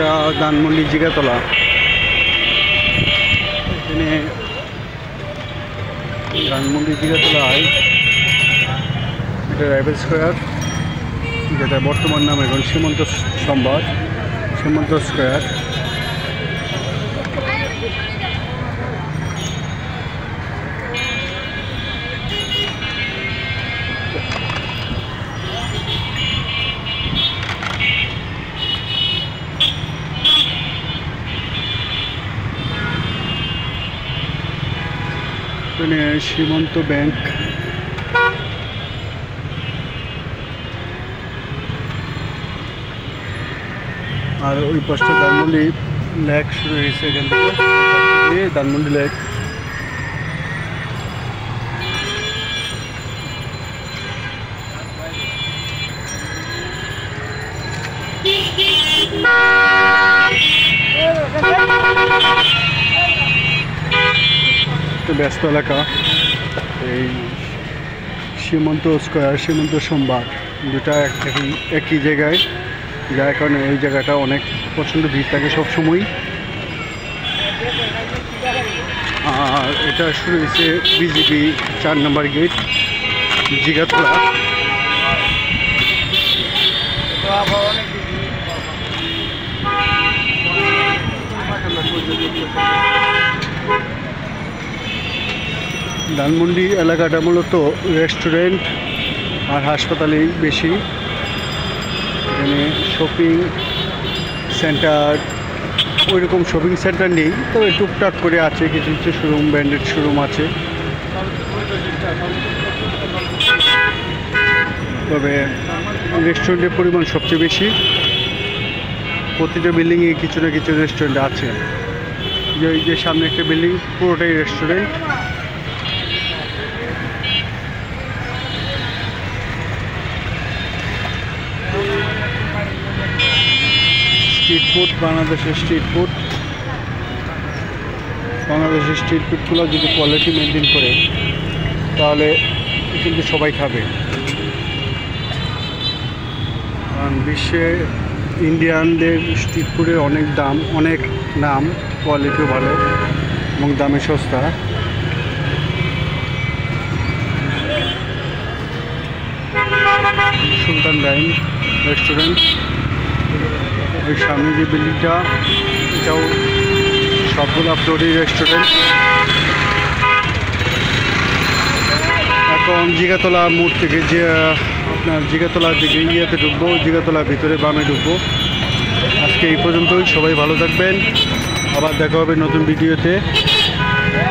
এটা ধানমন্ডি জিগাতলা। এখানে ধানমন্ডি জিগাতলায় এটা রাইফেল স্কোয়ার, যেটা বর্তমান নাম এখন সীমন্ত সম্ভার, সীমন্ত স্কোয়ার। এখানে সীমন্ত ব্যাংক, আর ওই পাশটা ধানমন্ডি লেক শুরু হয়েছে। এখান থেকে ধানমন্ডি লেক। ব্যস্ত এলাকা। এই সীমন্ত স্কোয়ার, সীমন্ত সম্ভার দুটা একই জায়গায়, যার কারণে এই জায়গাটা অনেক প্রচণ্ড ভিড় থাকে সবসময়। আর এটা শুরু হয়েছে বিজেপি 4 নম্বর গেট, জিগাতলা। ধানমন্ডি এলাকাটা মূলত রেস্টুরেন্ট আর হাসপাতালেই বেশি। এখানে শপিং সেন্টার, ওইরকম শপিং সেন্টার নেই, তবে টুকটাক করে আছে কিছু কিছু শোরুম, ব্র্যান্ডেড শোরুম আছে। তবে রেস্টুরেন্টের পরিমাণ সবচেয়ে বেশি। প্রতিটা বিল্ডিংয়ে কিছু না কিছু রেস্টুরেন্ট আছে। এই যে সামনে একটা বিল্ডিং, পুরোটাই রেস্টুরেন্ট। স্ট্রিট ফুড, বাংলাদেশের স্ট্রিট ফুড, বাংলাদেশের স্ট্রিট ফুডগুলো যদি কোয়ালিটি মেনটেন করে তাহলে কিন্তু সবাই খাবে। কারণ বিশ্বে ইন্ডিয়ানদের স্ট্রিট ফুডের অনেক দাম, অনেক নাম, কোয়ালিটিও ভালো এবং দামে সস্তা। সুলতান ডাইন রেস্টুরেন্ট, ওই সামনে যে বিল্ডিংটা, এটাও সবগুলো ফ্লোরের রেস্টুরেন্ট। এখন জিগাতলা মোড় থেকে যে আপনার জিগাতলার দিকে ইয়েতে ঢুকবো, জিগাতলার ভিতরে বামে ঢুকবো। আজকে এই পর্যন্তই, সবাই ভালো থাকবেন, আবার দেখা হবে নতুন ভিডিওতে।